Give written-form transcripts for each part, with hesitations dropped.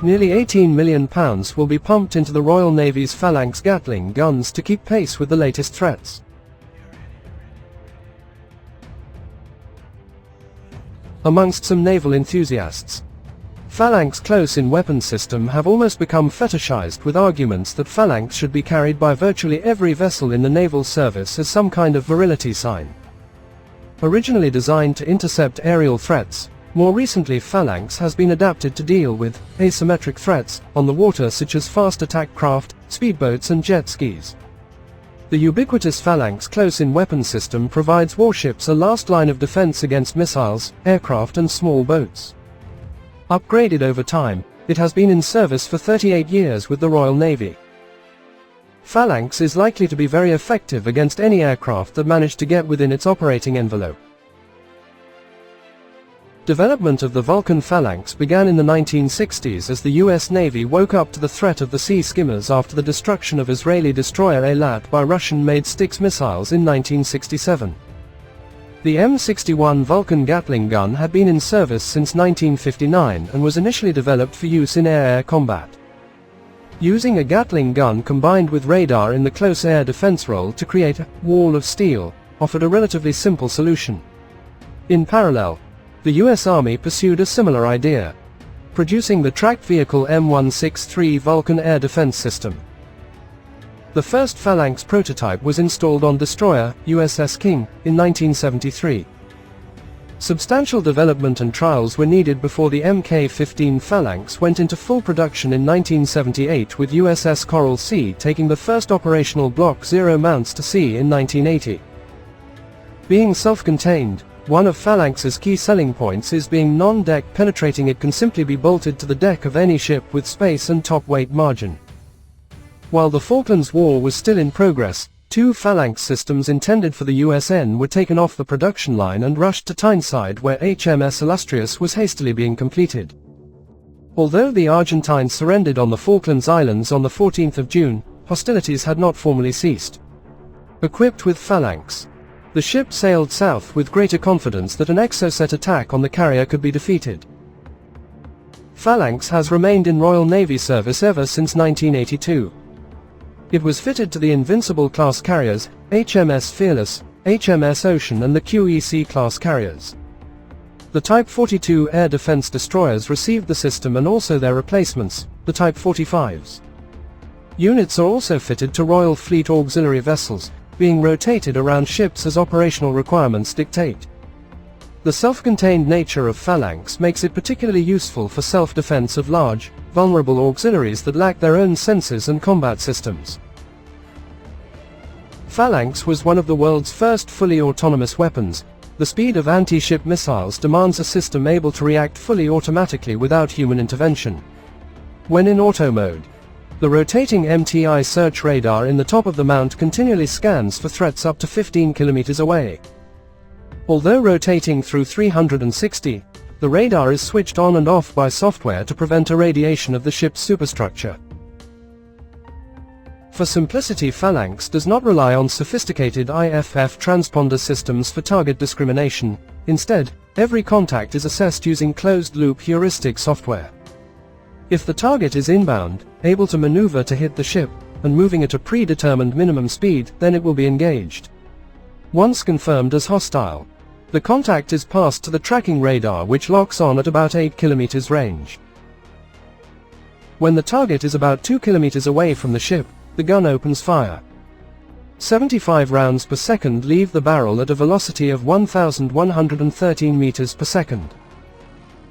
Nearly £18 million will be pumped into the Royal Navy's Phalanx Gatling guns to keep pace with the latest threats. Amongst some naval enthusiasts, Phalanx close-in weapons system have almost become fetishized, with arguments that Phalanx should be carried by virtually every vessel in the naval service as some kind of virility sign. Originally designed to intercept aerial threats, more recently Phalanx has been adapted to deal with asymmetric threats on the water, such as fast attack craft, speedboats and jet skis. The ubiquitous Phalanx close-in weapons system provides warships a last line of defense against missiles, aircraft and small boats. Upgraded over time, it has been in service for 38 years with the Royal Navy. Phalanx is likely to be very effective against any aircraft that manage to get within its operating envelope. Development of the Vulcan Phalanx began in the 1960s as the US Navy woke up to the threat of the sea skimmers after the destruction of Israeli destroyer Eilat by Russian-made Styx missiles in 1967. The M61 Vulcan Gatling gun had been in service since 1959 and was initially developed for use in air-air combat. Using a Gatling gun combined with radar in the close air defense role to create a wall of steel offered a relatively simple solution. In parallel, the US Army pursued a similar idea, producing the tracked vehicle M163 Vulcan air defense system. The first Phalanx prototype was installed on destroyer USS King in 1973. Substantial development and trials were needed before the Mk-15 Phalanx went into full production in 1978, with USS Coral Sea taking the first operational Block 0 mounts to sea in 1980. Being self-contained, one of Phalanx's key selling points is being non-deck penetrating. It can simply be bolted to the deck of any ship with space and top weight margin. While the Falklands War was still in progress, two Phalanx systems intended for the USN were taken off the production line and rushed to Tyneside, where HMS Illustrious was hastily being completed. Although the Argentines surrendered on the Falklands Islands on the 14th of June, hostilities had not formally ceased. Equipped with Phalanx, the ship sailed south with greater confidence that an exocet attack on the carrier could be defeated. Phalanx has remained in Royal Navy service ever since 1982. It was fitted to the Invincible-class carriers, HMS Fearless, HMS Ocean and the QEC-class carriers. The Type 42 air defense destroyers received the system, and also their replacements, the Type 45s. Units are also fitted to Royal Fleet auxiliary vessels, being rotated around ships as operational requirements dictate. The self-contained nature of Phalanx makes it particularly useful for self-defense of large, vulnerable auxiliaries that lack their own sensors and combat systems. Phalanx was one of the world's first fully autonomous weapons. The speed of anti-ship missiles demands a system able to react fully automatically without human intervention. When in auto mode, the rotating MTI search radar in the top of the mount continually scans for threats up to 15 kilometers away. Although rotating through 360, the radar is switched on and off by software to prevent irradiation of the ship's superstructure. For simplicity, Phalanx does not rely on sophisticated IFF transponder systems for target discrimination. Instead, every contact is assessed using closed-loop heuristic software. If the target is inbound, able to maneuver to hit the ship, and moving at a predetermined minimum speed, then it will be engaged. Once confirmed as hostile, the contact is passed to the tracking radar, which locks on at about 8 km range. When the target is about 2 km away from the ship, the gun opens fire. 75 rounds per second leave the barrel at a velocity of 1,113 meters per second.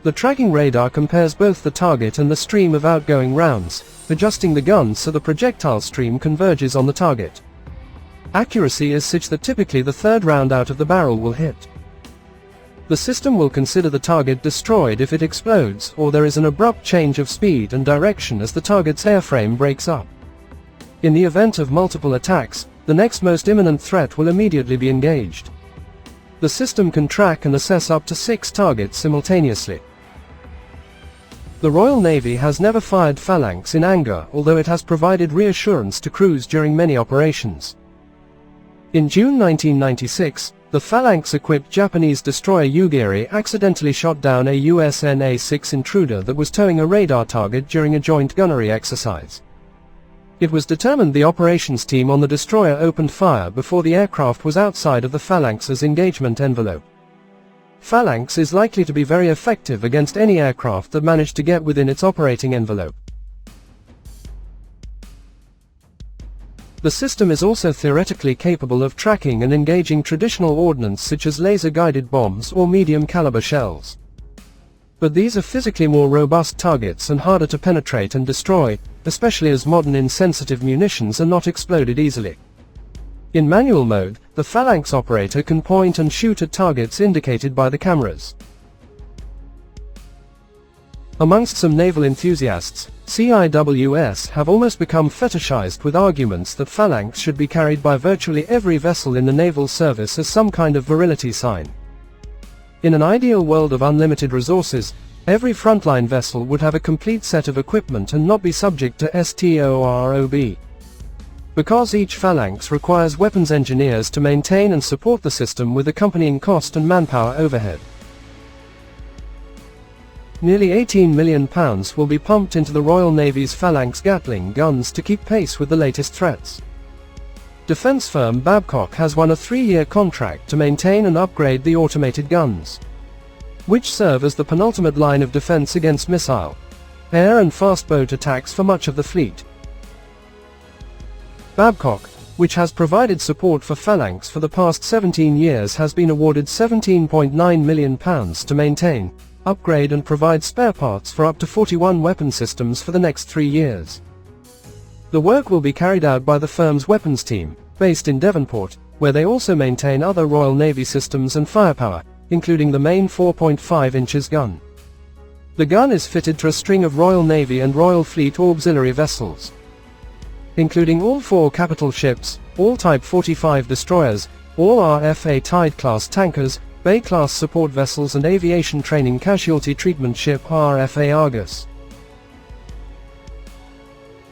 The tracking radar compares both the target and the stream of outgoing rounds, adjusting the gun so the projectile stream converges on the target. Accuracy is such that typically the third round out of the barrel will hit. The system will consider the target destroyed if it explodes or there is an abrupt change of speed and direction as the target's airframe breaks up. In the event of multiple attacks, the next most imminent threat will immediately be engaged. The system can track and assess up to 6 targets simultaneously. The Royal Navy has never fired Phalanx in anger, although it has provided reassurance to crews during many operations. In June 1996, The Phalanx-equipped Japanese destroyer Yugiri accidentally shot down a US Na-6 intruder that was towing a radar target during a joint gunnery exercise. It was determined the operations team on the destroyer opened fire before the aircraft was outside of the Phalanx's engagement envelope. Phalanx is likely to be very effective against any aircraft that managed to get within its operating envelope. The system is also theoretically capable of tracking and engaging traditional ordnance such as laser-guided bombs or medium-caliber shells. But these are physically more robust targets and harder to penetrate and destroy, especially as modern insensitive munitions are not exploded easily. In manual mode, the Phalanx operator can point and shoot at targets indicated by the cameras. Amongst some naval enthusiasts, CIWS have almost become fetishized with arguments that Phalanx should be carried by virtually every vessel in the naval service as some kind of virility sign. In an ideal world of unlimited resources, every frontline vessel would have a complete set of equipment and not be subject to STOROB. Because each Phalanx requires weapons engineers to maintain and support the system with accompanying cost and manpower overhead. Nearly £18 million will be pumped into the Royal Navy's Phalanx Gatling guns to keep pace with the latest threats. Defense firm Babcock has won a 3-year contract to maintain and upgrade the automated guns, which serve as the penultimate line of defense against missile, air and fast boat attacks for much of the fleet. Babcock, which has provided support for Phalanx for the past 17 years, has been awarded £17.9 million to maintain, upgrade and provide spare parts for up to 41 weapon systems for the next 3 years. The work will be carried out by the firm's weapons team, based in Devonport, where they also maintain other Royal Navy systems and firepower, including the main 4.5 inches gun. The gun is fitted to a string of Royal Navy and Royal Fleet auxiliary vessels, including all 4 capital ships, all Type 45 destroyers, all RFA Tide-class tankers, Bay-class support vessels and aviation training casualty treatment ship RFA Argus.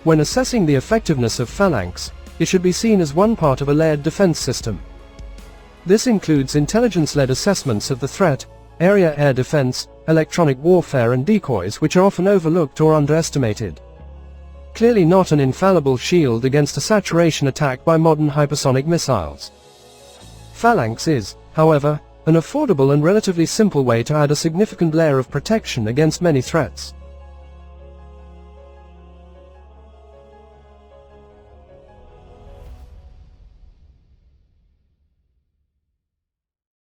When assessing the effectiveness of Phalanx, it should be seen as one part of a layered defense system. This includes intelligence-led assessments of the threat, area air defense, electronic warfare and decoys, which are often overlooked or underestimated. Clearly not an infallible shield against a saturation attack by modern hypersonic missiles. Phalanx is, however, an affordable and relatively simple way to add a significant layer of protection against many threats.